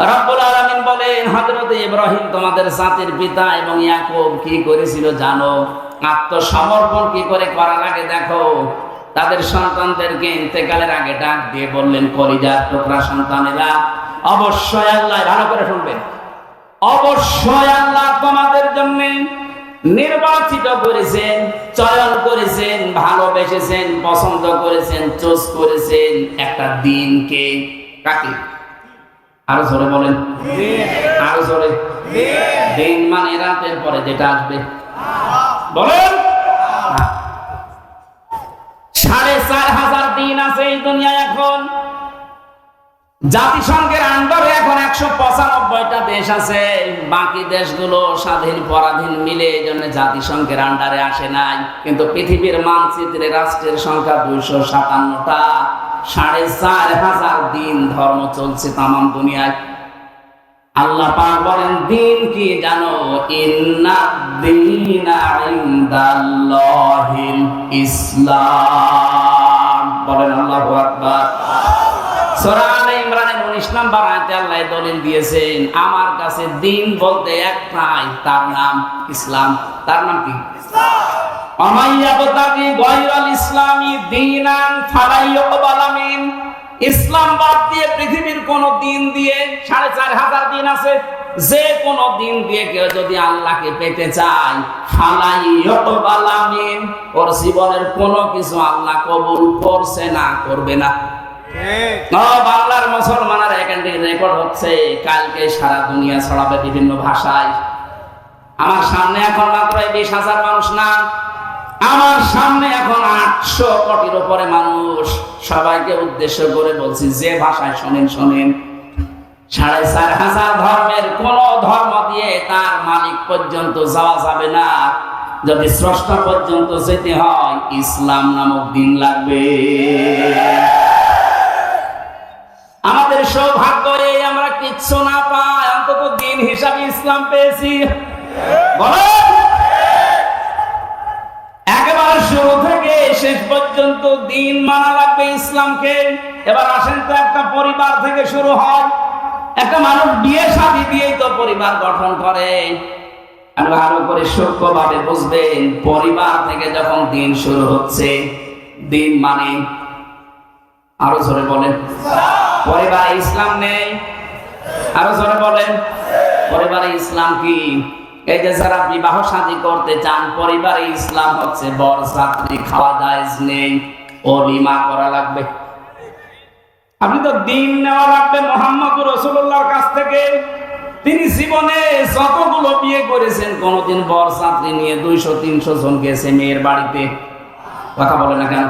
রব্বুল আলামিন বলেন, হযরত ইব্রাহিম তোমাদের জাতির পিতা এবং ইয়াকুব কি করেছিল জানো? আত্মসমর্পণ কি করে করা লাগে দেখো। তাদের সন্তানদেরকে ইন্তেকালের আগে ডাক দিয়ে বললেন, কলিজার টুকরা সন্তানেরা, অবশ্যই আল্লাহ, ভালো করে শুনবেন, অবশ্যই আল্লাহ তোমাদের জন্য নির্বাচিত করেছেন, চয়ন করেছেন, ভালোবেসেছেন, পছন্দ করেছেন, চুজ করেছেন একটা দিনকে। কাকে? আরো জোরে বলেন, আরো জোরে। দিন মানে রাতের পরে যেটা আসবে। বলেন, 4500 দিন আছে এই দুনিয়ায়। এখন জাতিসংঘের আন্ডারে এখন 195টা দেশ আছে। বাকি দেশগুলো স্বাধীন পরাধীন মিলে এই জন্য জাতিসংঘের আন্ডারে আসে নাই। কিন্তু পৃথিবীর মানচিত্রে রাষ্ট্রের সংখ্যা 257টা। 4500 দিন ধর্ম চলছে তামাম দুনিয়ায়। আল্লাহ পাক বলেন, দিন কি জানো? ইন্নাদ-দীনা ইনদাল্লাহিল ইসলাম। বলেন আল্লাহু আকবার। সূরা আলে ইমরানের 19 নম্বর আয়াতে আল্লাহ দলিল দিয়েছেন, আমার কাছে দিন বলতে একটাই, তার নাম ইসলাম। তার নাম কি? ইসলাম। আমাইয়াবতাগি গায়রাল ইসলামি দীনান ফালা ইউকবালা মিন। ইসলাম বাদ দিয়ে পৃথিবীর কোন দিন দিয়ে, 4500 দিন আছে, যে কোন দিন দিয়ে কেউ যদি আল্লাহকে পেতে চায়, ফালা ইউকবালা মিন, ওর জীবনের কোনো কিছু আল্লাহ কবুল করছে না, করবে না। বাংলার মুসলমানের এখান থেকে রেকর্ড হচ্ছে, কালকে সারা দুনিয়া ছড়াবে বিভিন্ন ভাষায়। আমার সামনে এখন মাত্র 20,000 মানুষ না, আমার সামনে এখন 800 কোটির উপরে মানুষ। সবাইকে উদ্দেশ্য করে বলছি, যে ভাষায় শোনেন শোনেন। 4,500 ধর্মের কোন ধর্ম দিয়ে তার মালিক পর্যন্ত যাওয়া যাবে না। যদি স্রষ্টা পর্যন্ত যেতে হয় ইসলাম নামক দিন লাগবে। আমাদের সৌভাগ্য এই আমরা কিচ্ছু না পাই, অন্তত দিন হিসাবে ইসলাম পেয়েছি। বলেন, একেবারে শুরু থেকে শেষ পর্যন্ত দিন মানা লাগবে ইসলামকে। এবার আসেন তো, একটা পরিবার থেকে শুরু হয়। একটা মানুষ বিয়ে শাদী দিয়েই তো পরিবার গঠন করে। ভালো করে সূক্ষ্মভাবে বুঝবেন, পরিবার থেকে যখন দিন শুরু হচ্ছে, দিন মানে আরো জোরে বলেন পরিবারে ইসলাম নেই। আরো জোরে বলেন পরিবারে ইসলাম কি? এই যে যারা বিবাহ শাদী করতে চান, পরিবারে ইসলাম হচ্ছে বরযাত্রী খাওয়া জায়েজ নেই, ওলিমা করা লাগবে। আপনি তো দিন নেওয়া লাগবে মুহাম্মদ রাসূলুল্লাহর কাছ থেকে। তিনি জীবনে যতগুলো বিয়ে করেছেন, কোনদিন বরযাত্রী নিয়ে 200-300 জন গেছে মেয়ের বাড়িতে? কথা বলে না কেন?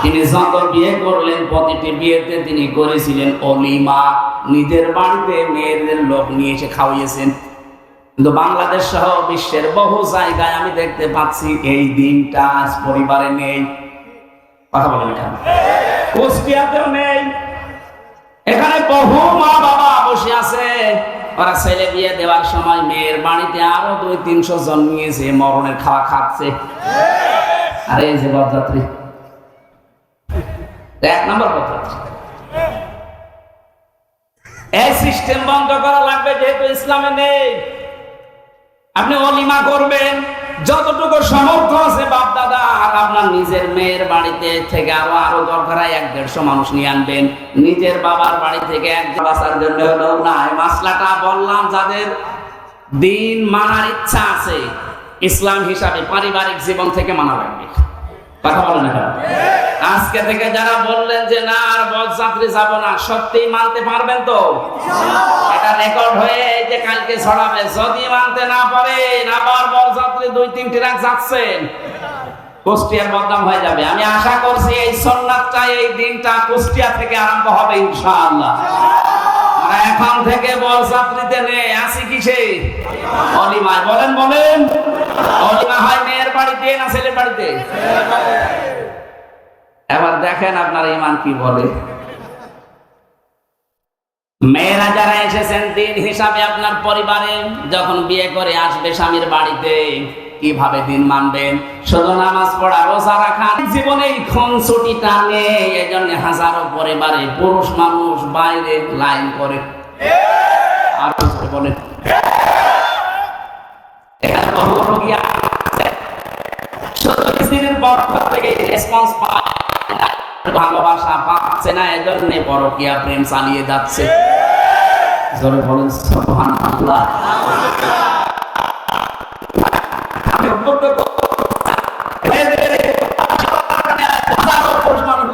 তিনি যত বিয়ে করলেন, প্রতিটি বিয়েতে তিনি করেছিলেন ওলিমা। নিজের বাড়িতে মেয়েদের লোক নিয়ে এসে খাওয়িয়েছেন। কিন্তু বাংলাদেশ সহ বিশ্বের বহু জায়গায় আমি দেখতে পাচ্ছি এই দিনটা আজ পরিবারে নেই। কথা বলে না কেন? কুষ্টিয়াতেও নেই। এখানে বহু মা বাবা বসে আছে, ওরা ছেলে বিয়ে দেওয়ার সময় মেয়ের বাড়িতে আরো 200-300 জন নিয়েছে, মরণের খাওয়া খাচ্ছে। আরে এই যে বরযাত্রী, 1 নম্বর বরযাত্রী। এই সিস্টেম বন্ধ করা লাগবে, যেহেতু ইসলামে নেই। আপনি ওলিমা করবেন, যতটুকু সামর্থ্য আছে বাপ দাদা আর আপনার নিজের মেয়ের বাড়িতে থেকে আরো দরকার হয় 100-150 মানুষ নিয়ে আনবেন। নিজের বাবার বাড়ি থেকে একজন বাঁচার জন্য হলো না। এই মাসলাটা বললাম, যাদের দিন মানার ইচ্ছা আছে ইসলাম হিসাবে, পারিবারিক জীবন থেকে মানা লাগবে। কথা বলেন না? আজকে থেকে যারা বললেন যে না আর বরযাত্রী যাব না, সত্যি মানতে পারবেন তো? এটা রেকর্ড হয়ে এই যে কালকে ছড়াবে। যদি মানতে না পারেন, আবার বরযাত্রী 2-3টি রাত যাচ্ছেন, কুষ্টিয়ার বদনাম হয়ে যাবে। আমি আশা করছি এই সুন্নাতটা, এই দিনটা কুষ্টিয়া থেকে আরম্ভ হবে ইনশাআল্লাহ। এখন থেকে বরযাত্রীতে নেই, আসি কিসে? ওলিমায়। বলেন বলেন ওলিমা হয় মেয়ের বাড়িতে না ছেলের বাড়িতে? এবার দেখেন আপনার ঈমান কি বলে। মেয়েরা যারা এসেছেন দিন হিসাবে আপনার পরিবারে, যখন বিয়ে করে আসবে স্বামীর বাড়িতে, কিভাবে দিন মানবেন? শুধু নামাজ পড়া, রোজা রাখা জীবনে খুনসুটিটা নেই। এই জন্য হাজারো পরিবারে পুরুষ মানুষ বাইরে লাইন করে। আর বলেন, ভালোবাসা পাচ্ছে না, এজন্য পরকীয়া প্রেম চালিয়ে যাচ্ছে। জোরে বলেন সুবহানাল্লাহ।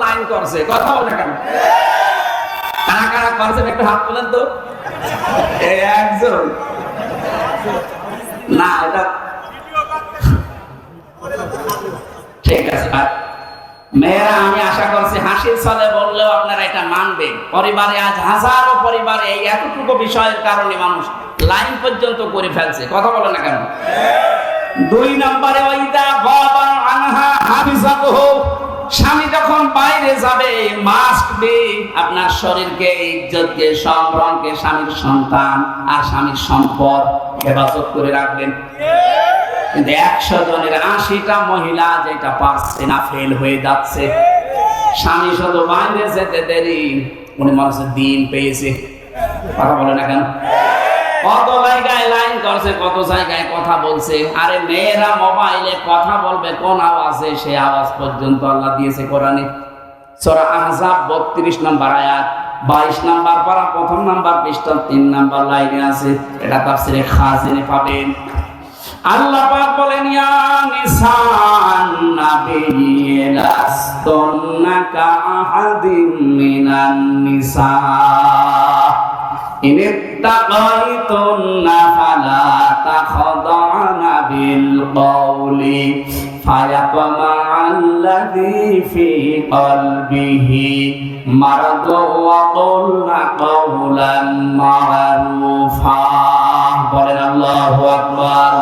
লাইন করছে, কথা বলে কেন? কারা কারা করছেন একটু হাত তোলেন তো। একজন না, এটা ঠিক আছে। মেয়েরা, আমি আশা করছি হাসির ছলে বললেও আপনারা এটা মানবেন। পরিবারে আজ হাজারো পরিবারে এই এতটুকু বিষয়ের কারণে মানুষ লাইন পর্যন্ত করে ফেলছে। কথা বলে না কেন? 2 নম্বরে ওইদা বাবা আনহা হাফিজাতুহু, স্বামী যখন বাইরে যাবে মাস্ট বি আপনার শরীরকে, ইজ্জতকে, সম্ভ্রমকে, স্বামীর সন্তান আর স্বামীর সম্পদ হেফাজত করে রাখবেন। কিন্তু 100 জনের 80টা মহিলা যেটা পারছে না, ফেল হয়ে যাচ্ছে। স্বামী শুধু বাইরে যেতে দেরি, উনি মানুষের দিন পেয়েছে। কথা বলে না কেন? কত জায়গায় লাইন করছে, কত জায়গায় কথা বলছে। আরে মেয়েরা মোবাইলে কথা বলবে কোন আওয়াজে, সে আওয়াজ পর্যন্ত আল্লাহ দিয়েছে কোরআনে। সূরা আহজাব 32 নম্বর আয়াত, 22 নম্বর পারা 1 নম্বর পৃষ্ঠা 3 নম্বর লাইনে আছে। এটা তাফসীরে খাজিনে পাবেন। আল্লাহ পাক বলেন, ইয়া নিসান নাবিয়্যি লাস্তুন্না কাআহাদিম মিনান নিসা ইন ইত্তাকাইতুন্না ফালা তাখদা'না বিল কওলি ফায়াতমা'আল الذي في قلبه مرض وقلنا قولا معروفا বলেন আল্লাহু আকবার।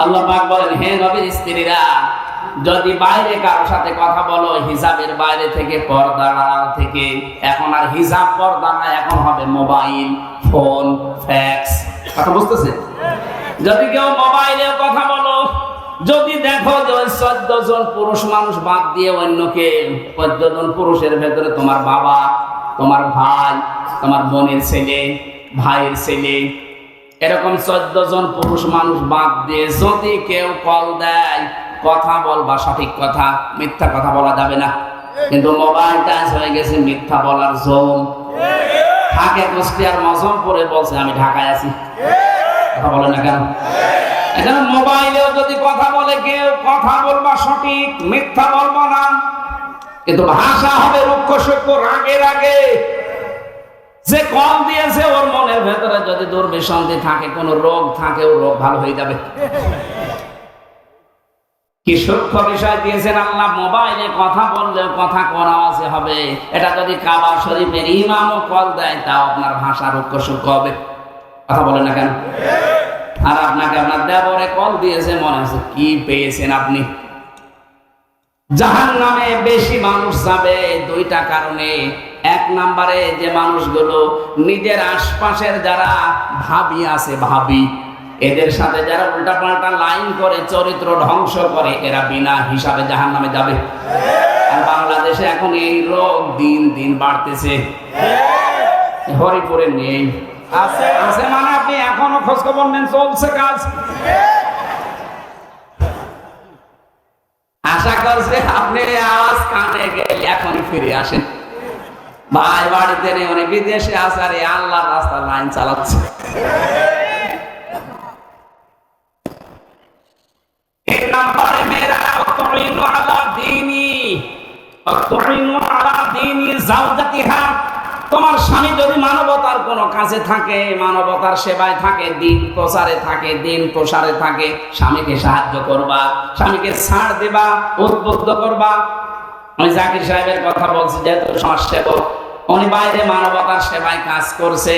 আল্লাহ পাক বলেন, হে নবীর স্ত্রীরা, যদি বাইরে কারোর সাথে কথা বলো হিজাবের বাইরে থেকে, পর্দার আড়াল থেকে, এখন আর হিজাব পর্দা না, এখন হবে মোবাইল, ফোন, ফ্যাক্স। কথা বুঝতেছে? যদি কেউ মোবাইলে কথা বলো, যদি দেখো যে 14 জন পুরুষ মানুষ বাদ দিয়ে অন্য কেউ, 14 জন পুরুষের ভেতরে তোমার বাবা, তোমার ভাই, তোমার বোনের ছেলে, ভাইয়ের ছেলে, এরকম 14 জন পুরুষ মানুষ বাদ দিয়ে যদি কেউ কল দেয়, কথা বলবা সঠিক কথা, মিথ্যা কথা বলা যাবে না। কিন্তু মোবাইল টাচ হয়ে গেছে মিথ্যা বলার জোন। থাকে কুষ্টিয়ার মজমপুরে বলছে আমি ঢাকায় আছি, কথা বলে না কেন? এখানে মোবাইলেও যদি কথা বলে কেউ, কথা বলবা সঠিক, মিথ্যা বলবো না। কিন্তু ভাষা হবে রুক্ষ সূক্ষ্ম, রাগের আগে। যে কল দিয়েছে ওর মনের ভেতরে যদি দুর্বিসন্ধি থাকে, কোন রোগ থাকে, ও রোগ ভালো হয়ে যাবে। কি সূক্ষ্ম বিষয় দিয়েছেন আল্লাহ। মোবাইলে কথা বললে কথা কোন আওয়াজে হবে। এটা যদি কাবা শরীফের ইমামও কল দেয়, তাও আপনার ভাষা রুক্ষ সূক্ষ্ম হবে। কথা বলেন না কেন? আর আপনাকে আপনার দেবরে কল দিয়েছে, মনে হচ্ছে কি পেয়েছেন আপনি। জাহান্নামে বেশি মানুষ যাবে দুইটা কারণে। এক নম্বরে যে মানুষগুলো নিজের আশপাশের যারা ভাবি আছে, ভাবি, এদের সাথে যারা উল্টাপাল্টা লাইন করে, চরিত্র ধ্বংস করে, এরা বিনা হিসাবে জাহান্নামে যাবে। আর বাংলাদেশে এখন এই রোগ দিন দিন বাড়তেছে। হরিপুরে নেই, আছে আছে মানে আপনি এখনো খোঁজ খবর নেন, চলছে কাজ। আশা করছে আপনি আওয়াজ কানে গেলে এখনই ফিরে আসেন। ভাই বাড়িতে নেই, উনি বিদেশে আছে, আর আল্লাহর রাস্তায় লাইন চালাচ্ছে। এই নাম্বারে মেয়েরা অতরিনু আলা দীনি, অতরিনু আলা দীনি যাওজাতিহা। তোমার স্বামী যদি মানবতার কোনো কাজে থাকে, মানবতার সেবায় থাকে, দিন প্রচারে থাকে, দিন প্রসারে থাকে, স্বামীকে সাহায্য করবা, স্বামীকে ছাড় দেবা, উদ্বুদ্ধ করবা। আমি জাকির সাহেবের কথা বলছি, যেহেতু সমাজসেবক, উনি বাইরে মানবতার সেবায় কাজ করছে,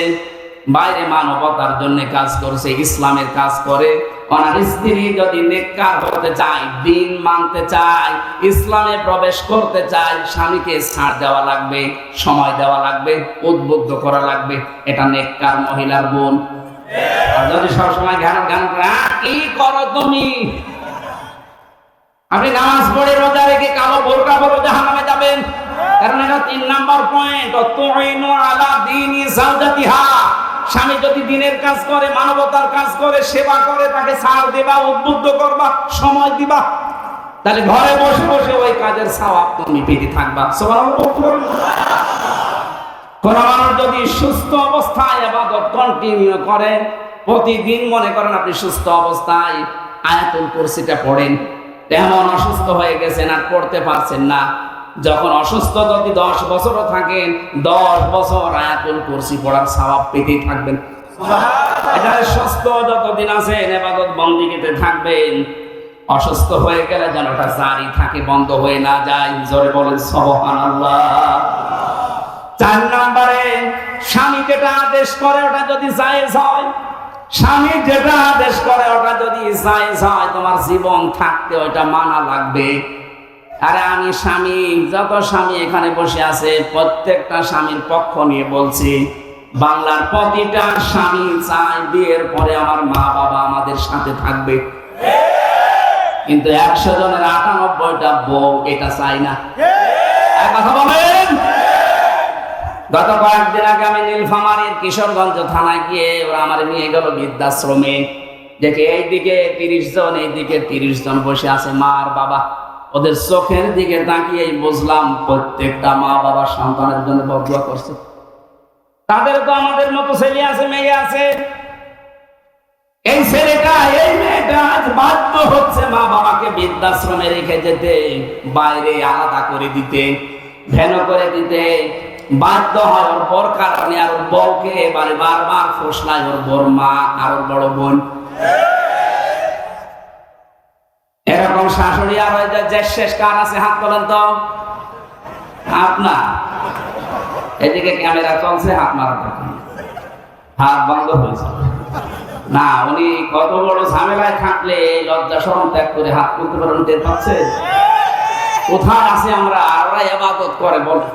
বাইরে মানবতার জন্য কাজ করছে, ইসলামের কাজ করে। ওনার স্ত্রী যদি নেককার হতে চায়, দিন মানতে চায়, ইসলামে প্রবেশ করতে চায়, স্বামীকে ছাড় দেওয়া লাগবে, সময় দেওয়া লাগবে, উদ্বুদ্ধ করা লাগবে। এটা নেককার মহিলার গুণ। আর যদি সবসময় জ্ঞান করে কি করো তুমি, আপনি নামাজ পড়ে রোজা রেখে কালো বোরকা পরে জাহান্নামে যাবেন। কারণ এটা 3 নাম্বার পয়েন্ট, তুইনু আলা দীনি যাওজাতিহা। স্বামী যদি দিনের কাজ করে, মানবতার কাজ করে, সেবা করে, তাকে ছাড় দেবা, উদ্বুদ্ধ করবা, সময় দিবা, তাহলে ঘরে বসে বসে ওই কাজের সওয়াব তুমি পেতে থাকবা। সুবহানাল্লাহ। কোন মানুষ যদি সুস্থ অবস্থায় ইবাদত কন্টিনিউ করে, প্রতিদিন মনে করেন আপনি সুস্থ অবস্থায় আয়াতুল কুরসিটা পড়েন, এমন অসুস্থ হয়ে গেছেন আর পড়তে পারছেন না, যখন অসুস্থ যদি 10 বছরও থাকেন, 10 বছর আয়াতুল কুরসি পড়ার সওয়াব পেতেই থাকবেন। এটা সুস্থ যতদিন আছেন ইবাদত বন্দেগীতে থাকবেন। অসুস্থ হয়ে গেলে যেন ওটা জারি থাকে, বন্ধ হয়ে না যায়। জোরে বলেন সুবহানাল্লাহ। 4 নম্বরে, স্বামী যেটা আদেশ করে ওটা যদি জায়েজ হয়, স্বামী যেটা আদেশ করে ওটা যদি জায়েজ হয়, তোমার জীবন থাকতে ওইটা মানা লাগবে। আরে আমি স্বামী, যত স্বামী এখানে বসে আছে প্রত্যেকটা স্বামীর পক্ষ নিয়ে বলছি, বাংলার প্রতিটা স্বামী চায় বিয়ের পরে আমার মা বাবা আমাদের সাথে থাকবে। কিন্তু 100 জনের 98টা বউ এটা চায় না। কথা বলেন। গত কয়েকদিন আগে আমি নীলফামারীর কিশোরগঞ্জ থানায় গিয়ে ওরা আমার নিয়ে গেল বৃদ্ধাশ্রমে। দেখে এইদিকে 30 জন, এইদিকে 30 জন বসে আছে মা আর বাবা। ওদের চোখের দিকে তাকিয়ে বুঝলাম প্রত্যেকটা মা বাবা সন্তানের জন্য বদদুয়া করছে। তাদের তো আমাদের মতো ছেলে আছে, মেয়ে আছে। এই ছেলেটা, এই মেয়েটা আজ বাধ্য হচ্ছে মা বাবাকে বৃদ্ধাশ্রমে রেখে যেতে, বাইরে আলাদা করে দিতে, ভেন করে দিতে বাধ্য হয়। ওর বর কারণে আর ওর বউকে এবারে বারবার ফসলায় ওর বর মা আর ওর বড় বোন। এরকম শাশুড়ি আর ওই যে শেষ কার আছে হাত তোলেন তো। আপনার এদিকে ক্যামেরা চলছে, হাত মারা হাত বন্ধ হয়েছে না। উনি কত বড় ঝামেলায় থাকলে লজ্জা শরম ত্যাগ করে হাত তুলতে পারেন, টের পাচ্ছে? কোথায় আছে আমরা? আর ওরা ইবাদত করে, বলে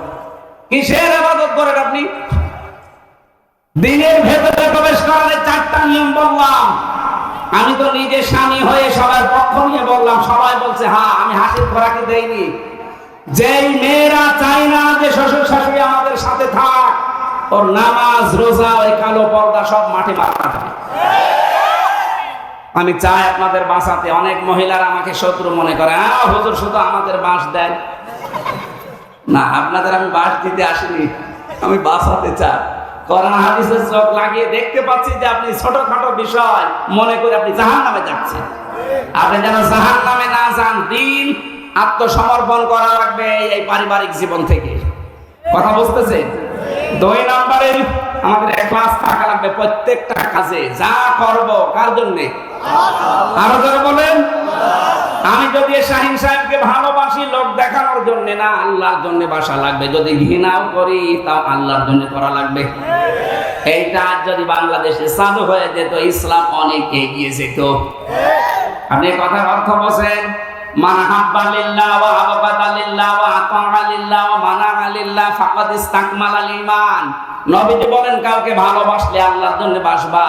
কিসের ইবাদত করেন আপনি? দিনের ভেতরে প্রবেশ করার 4টা নিয়ম বললাম। আমি তো নিজে স্বামী হয়ে সবার পক্ষ নিয়ে বললাম, সবাই বলছে হ্যাঁ, আমি হাসির খোরাকি দেইনি। যেই মেয়েরা চায় না যে শ্বশুর শাশুড়ি আমাদের সাথে থাক, ওর নামাজ রোজা ওই কালো পর্দা সব মাঠে মারা যায়। আমি চাই আপনাদের বাঁচাতে। অনেক মহিলারা আমাকে শত্রু মনে করে, হুজুর শুধু আমাদের বাঁশ দেন না। আপনাদের আমি বাঁশ দিতে আসিনি, আমি বাঁচাতে চাই। কোরআন হাদিসের চোখ লাগিয়ে দেখতে পাচ্ছি যে আপনি ছোটখাটো বিষয় মনে করে আপনি জাহান্নামে যাচ্ছেন। আপনি যেন জাহান্নামে না যান, দিন আত্মসমর্পণ করা লাগবে এই পারিবারিক জীবন থেকে। কথা বুঝতেছেন? 2 নম্বরে আমাদের ইখলাস থাকা লাগবে প্রত্যেকটা কাজে। যা করব কার জন্য? আরো যারা বলেন, আমি যদি শাহিন সাহেবকে ভালোবাসি লোক দেখানোর জন্য না, আল্লাহর জন্য বাসা লাগবে। যদি ঘৃণাও করি তাও আল্লাহর জন্য করা লাগবে। এইটা যদি বাংলাদেশে চালু হয়ে যেত, ইসলাম অনেক এগিয়ে যেত। আপনি কথার অর্থ বোঝেন? মান হাব্বা লিল্লাহ ওয়া আবগাদা লিল্লাহ ওয়া আতাআ লিল্লাহ ওয়া মানাআ লিল্লাহ ফাকাদ ইসতাকমালাল ঈমান। নবীজি বলেন, কাউকে ভালোবাসলে আল্লাহর জন্য বাসবা,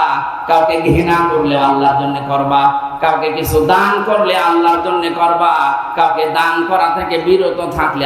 কাউকে ঘৃণা করলে আল্লাহর জন্য করবা, কাউকে কিছু দান করলে আল্লাহর জন্য করবা, কাউকে দান করা থেকে বিরত থাকলে